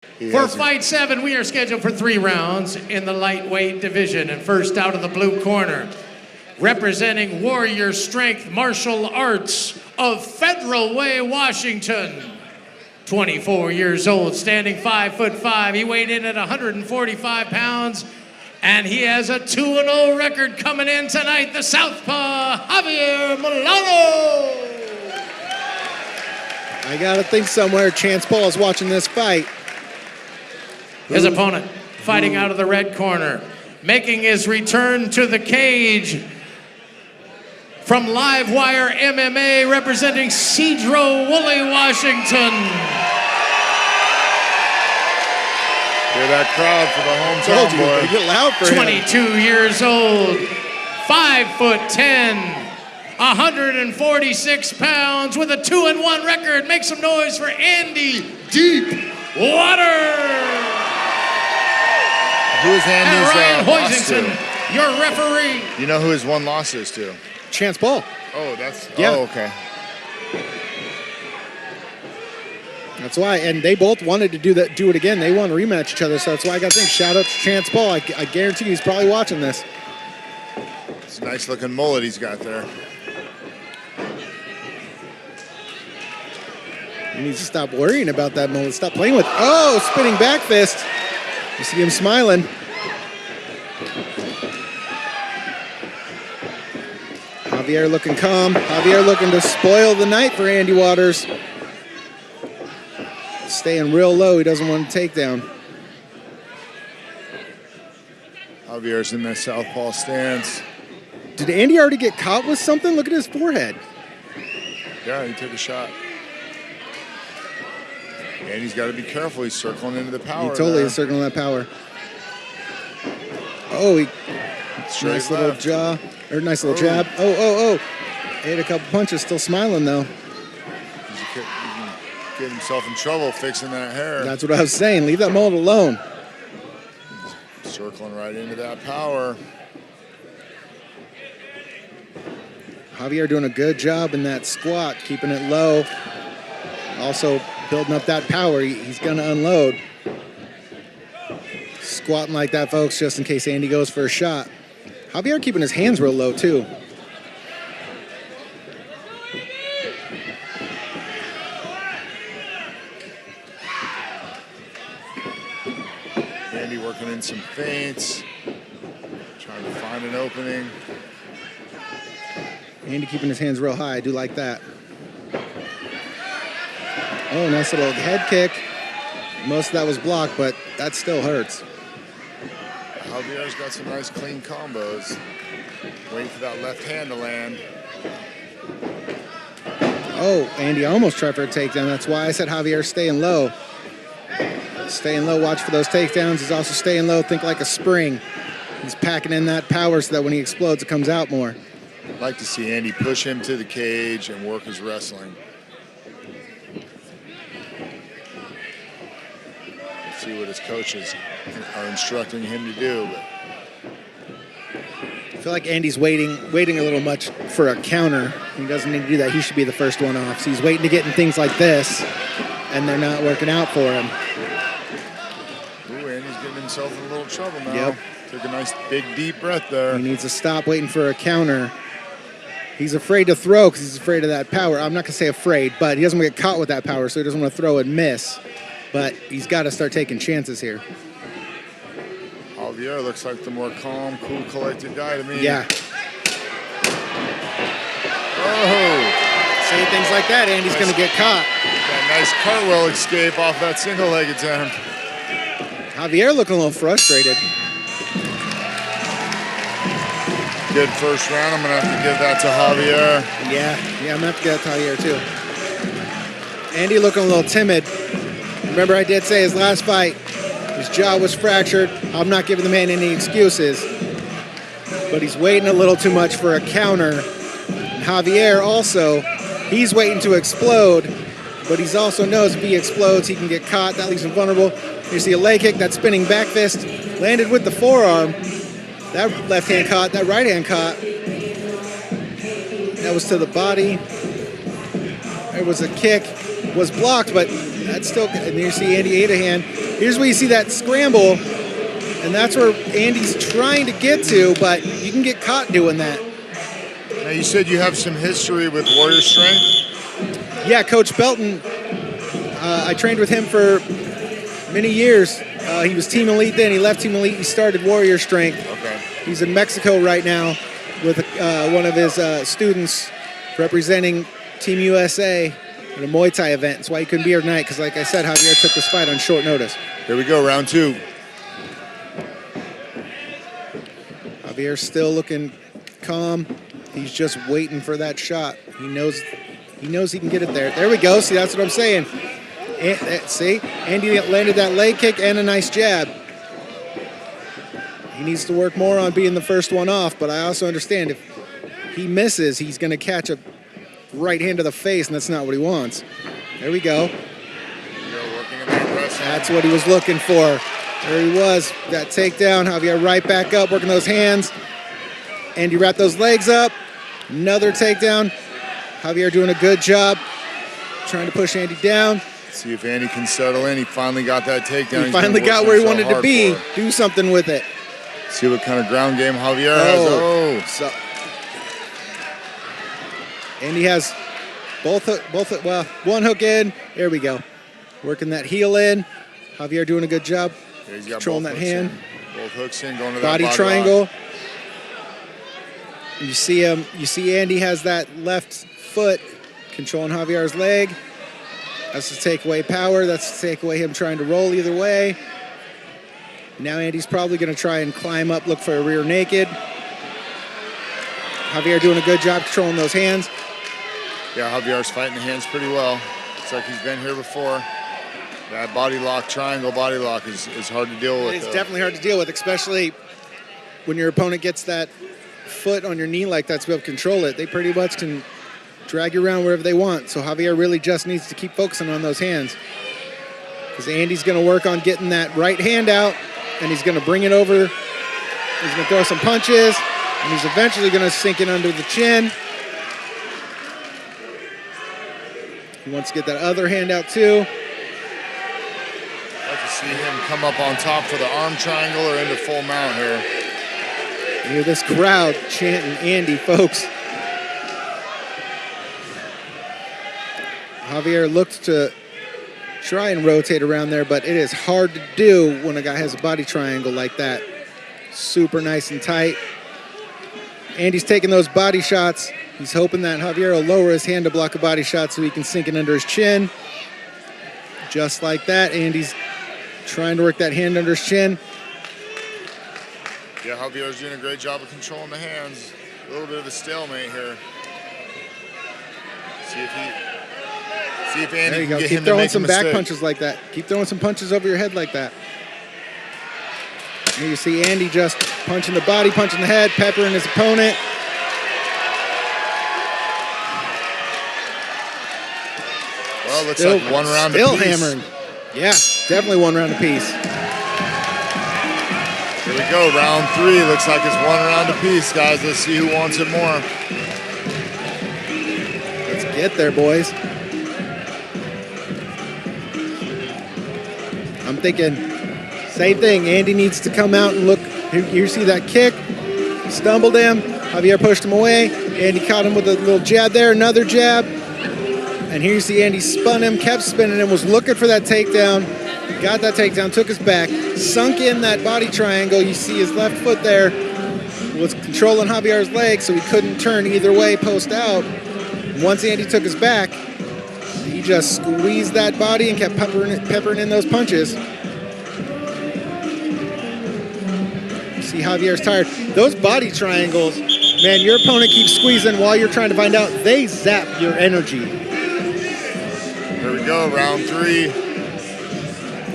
For fight 7, we are scheduled for 3 rounds in the lightweight division. And first out of the blue corner, representing Warrior Strength Martial Arts of Federal Way, Washington. 24 years old, standing 5'5". He weighed in at 145 pounds, and he has a 2-0 record coming in tonight. The Southpaw, Javier Molano. I gotta think somewhere Chance Paul is watching this fight. His opponent fighting out of the red corner, making his return to the cage from Livewire MMA, representing Cedro Woolley, Washington. Hear that crowd for the hometown boy. Get loud for 22 years old, 5'10", 146 pounds, with a 2-1 record. Make some noise for Andy Deepwater. Who is Andy's and Ryan loss to? Hoisington, your referee. You know who his one loss is to? Chance Paul. Oh, that's... Yeah. Oh, okay. That's why, and they both wanted to do it again. They want to rematch each other, so that's why I got to think. Shout out to Chance Paul. I guarantee he's probably watching this. It's a nice looking mullet he's got there. He needs to stop worrying about that mullet. Stop playing with. Oh, spinning back fist. You see him smiling. Javier looking calm. Javier looking to spoil the night for Andy Waters. Staying real low. He doesn't want a takedown. Javier's in that southpaw stance. Did Andy already get caught with something? Look at his forehead. Yeah, he took a shot. And he's got to be careful. He's circling into the power. He totally is circling that power. Oh, Straight nice left. little jaw, or nice little jab. Oh. Hit a couple punches, still smiling though. He can get himself in trouble fixing that hair. That's what I was saying. Leave that mullet alone. Circling right into that power. Javier doing a good job in that squat, keeping it low. Also building up that power. He's gonna unload. Squatting like that, folks, just in case Andy goes for a shot. Javier keeping his hands real low, too. Andy working in some feints. Trying to find an opening. Andy keeping his hands real high. I do like that. Oh, nice little head kick. Most of that was blocked, but that still hurts. Javier's got some nice clean combos. Waiting for that left hand to land. Oh, Andy almost tried for a takedown. That's why I said Javier staying low. Staying low, watch for those takedowns. He's also staying low, think like a spring. He's packing in that power so that when he explodes, it comes out more. I'd like to see Andy push him to the cage and work his wrestling. Let's see what his coaches are instructing him to do. I feel like Andy's waiting a little much for a counter. He doesn't need to do that. He should be the first one off. So he's waiting to get in things like this, and they're not working out for him. Ooh, Andy's getting himself in a little trouble now. Yep. Took a nice big deep breath there. He needs to stop waiting for a counter. He's afraid to throw because he's afraid of that power. I'm not going to say afraid, but he doesn't want to get caught with that power, so he doesn't want to throw and miss. But he's got to start taking chances here. Javier looks like the more calm, cool, collected guy to me. Yeah. Oh! Say things like that, Andy's going to get caught. That nice cartwheel escape off that single leg attempt. Javier looking a little frustrated. Good first round. I'm going to have to give that to Javier. Yeah, I'm going to have to give that to Javier, too. Andy looking a little timid. Remember, I did say his last fight, his jaw was fractured. I'm not giving the man any excuses. But he's waiting a little too much for a counter. And Javier also, he's waiting to explode. But he also knows if he explodes, he can get caught. That leaves him vulnerable. You see a leg kick, that spinning back fist. Landed with the forearm. That left hand caught, that right hand caught. That was to the body. There was a kick, was blocked, but that's still, and you see Andy ate a hand. here's where you see that scramble, and that's where Andy's trying to get to, but you can get caught doing that. Now, you said you have some history with Warrior Strength? Yeah, Coach Belton, I trained with him for many years. He was Team Elite then. He left Team Elite. He started Warrior Strength. Okay. He's in Mexico right now with one of his students representing Team USA in a Muay Thai event. That's why he couldn't be here tonight, because like I said, Javier took this fight on short notice. Here we go, round 2. Javier's still looking calm. He's just waiting for that shot. He knows he can get it there. There we go. See, that's what I'm saying. See, Andy landed that leg kick and a nice jab. He needs to work more on being the first one off, but I also understand if he misses, he's going to catch a right hand to the face, and that's not what he wants. There we go. That's what he was looking for. There he was. That takedown. Javier right back up, working those hands. Andy wrapped those legs up. Another takedown. Javier doing a good job trying to push Andy down. See if Andy can settle in. He finally got that takedown. He finally got where he wanted to be. Do something with it. See what kind of ground game Javier has. So Andy has well, one hook in. There we go. Working that heel in. Javier doing a good job. Yeah, he's got controlling that hand. Both hooks in, going to that body triangle. You see him. You see Andy has that left foot controlling Javier's leg. That's to take away power. That's to take away him trying to roll either way. Now Andy's probably going to try and climb up, look for a rear naked. Javier doing a good job controlling those hands. Yeah, Javier's fighting the hands pretty well. Looks like he's been here before. That body lock, triangle body lock is hard to deal with. It's definitely hard to deal with, especially when your opponent gets that foot on your knee like that to be able to control it. They pretty much can drag you around wherever they want. So Javier really just needs to keep focusing on those hands, because Andy's going to work on getting that right hand out, and he's going to bring it over. He's going to throw some punches, and he's eventually going to sink it under the chin. He wants to get that other hand out too. I'd like to see him come up on top for the arm triangle or into full mount here. You hear this crowd chanting Andy, folks. Javier looked to try and rotate around there, but it is hard to do when a guy has a body triangle like that. Super nice and tight. Andy's taking those body shots. He's hoping that Javier will lower his hand to block a body shot so he can sink it under his chin. Just like that, Andy's trying to work that hand under his chin. Yeah, Javier's doing a great job of controlling the hands. A little bit of a stalemate here. See if Andy there you can go. get Keep him to throwing make some a back mistake. punches like that. Keep throwing some punches over your head like that. Here you see Andy just punching the body, punching the head, peppering his opponent. Well, looks like one round still apiece. hammering. Yeah, definitely one round apiece. Here we go, round 3. Looks like it's one round apiece, guys. Let's see who wants it more. Let's get there, boys. I'm thinking same thing. Andy needs to come out and look. Here you see that kick. Stumbled him. Javier pushed him away. Andy caught him with a little jab there, another jab. And here you see Andy spun him, kept spinning him, was looking for that takedown. Got that takedown, took his back, sunk in that body triangle. You see his left foot there was controlling Javier's leg, so he couldn't turn either way post out. Once Andy took his back, he just squeezed that body and kept peppering in those punches. You see Javier's tired. Those body triangles, man, your opponent keeps squeezing while you're trying to find out. They zap your energy. Here we go, round 3.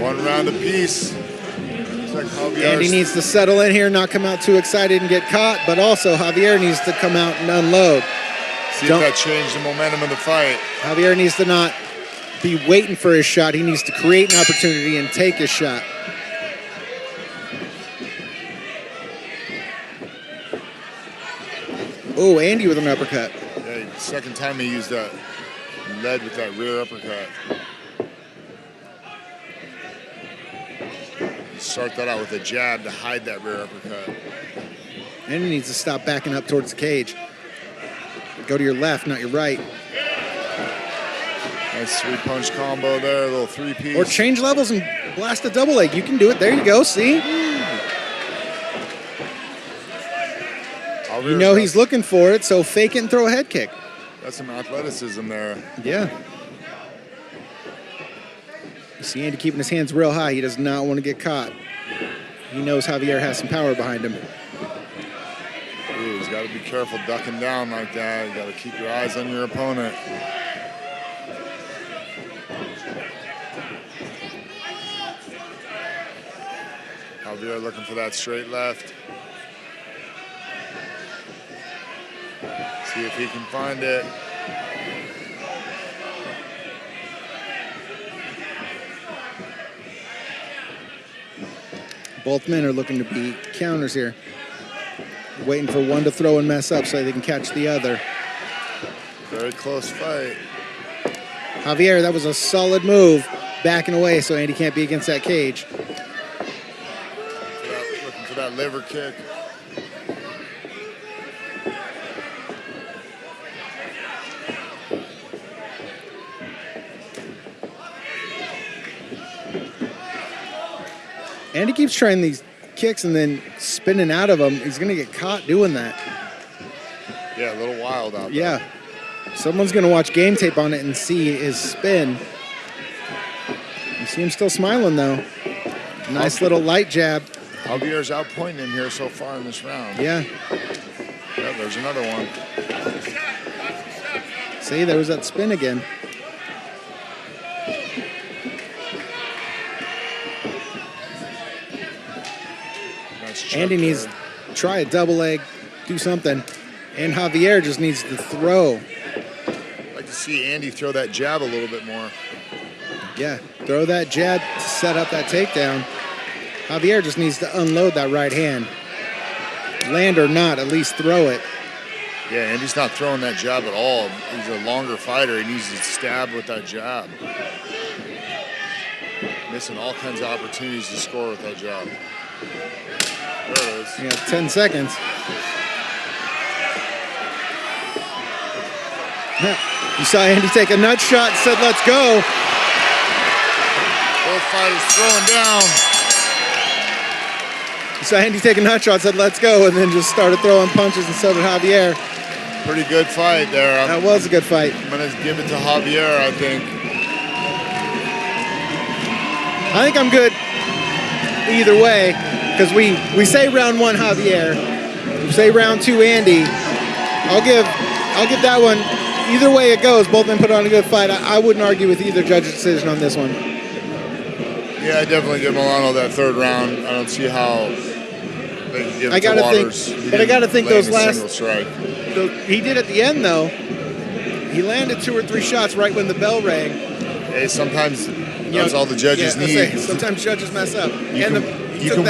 One round apiece. Looks like Andy needs to settle in here, not come out too excited and get caught, but also Javier needs to come out and unload. See if that changed the momentum of the fight. Javier needs to not be waiting for his shot. He needs to create an opportunity and take his shot. Oh, Andy with an uppercut. Yeah, second time he used that. Led with that rear uppercut. start that out with a jab to hide that rear uppercut. And he needs to stop backing up towards the cage. Go to your left, not your right. Nice 3-punch combo there, a little 3-piece. Or change levels and blast a double leg. You can do it. There you go. See? You know he's looking for it, so fake it and throw a head kick. That's some athleticism there. Yeah. You see Andy keeping his hands real high. He does not want to get caught. He knows Javier has some power behind him. Ooh, he's got to be careful ducking down like that. You got to keep your eyes on your opponent. Javier looking for that straight left. See if he can find it. Both men are looking to be counters here. Waiting for one to throw and mess up so they can catch the other. Very close fight. Javier, that was a solid move. Backing away so Andy can't be against that cage. Looking for that liver kick. Andy keeps trying these kicks and then spinning out of them. He's going to get caught doing that. Yeah, a little wild out there. Yeah. Someone's going to watch game tape on it and see his spin. You see him still smiling, though. Nice little light jab. Javier's outpointing him here so far in this round. Yeah. Yeah, there's another one. See, there was that spin again. Andy needs to try a double leg, do something. And Javier just needs to throw. I'd like to see Andy throw that jab a little bit more. Yeah, throw that jab to set up that takedown. Javier just needs to unload that right hand. Land or not, at least throw it. Yeah, Andy's not throwing that jab at all. He's a longer fighter. He needs to stab with that jab. Missing all kinds of opportunities to score with that jab. There it is. Yeah, 10 seconds. You saw Andy take a nut shot and said, let's go. Both fighters throwing down. You saw Andy take a nut shot, said, let's go, and then just started throwing punches, and so did Javier. Pretty good fight there. That was a good fight. I'm going to give it to Javier, I think. I think I'm good either way, because we say round one Javier, we say round two Andy. I'll give that one. Either way it goes, both men put on a good fight. I wouldn't argue with either judge's decision on this one. Yeah, I definitely give Molano that third round. I don't see how they can give it to Waters. But I got to think those last. Single strike. He did at the end though. He landed 2 or 3 shots right when the bell rang. Hey, sometimes that's all the judges need. Sometimes judges mess up. He took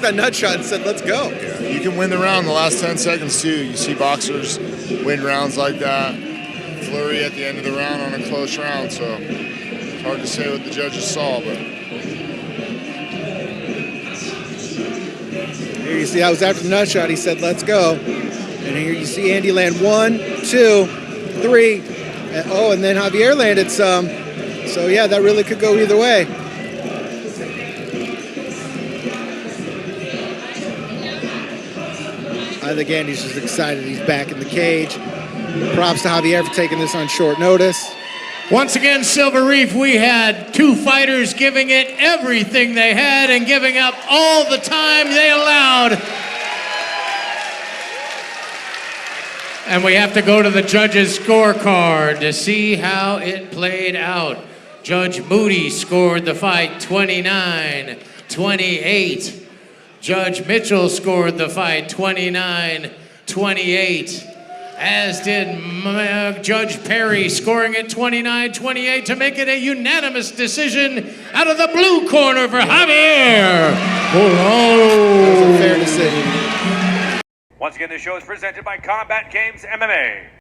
that nut shot and said, let's go. Yeah, you can win the round in the last 10 seconds too. You see boxers win rounds like that. Flurry at the end of the round on a close round, so it's hard to say what the judges saw, but here you see that was after the nut shot. He said, let's go. And here you see Andy land 1, 2, 3. And then Javier landed some. So yeah, that really could go either way. I think Andy's just excited he's back in the cage. Props to Javier for taking this on short notice. Once again, Silver Reef, we had 2 fighters giving it everything they had and giving up all the time they allowed. And we have to go to the judges' scorecard to see how it played out. Judge Moody scored the fight 29-28. Judge Mitchell scored the fight 29-28. As did Judge Perry, scoring it 29-28 to make it a unanimous decision out of the blue corner for Javier. That was a fair decision. Once again, the show is presented by Combat Games MMA.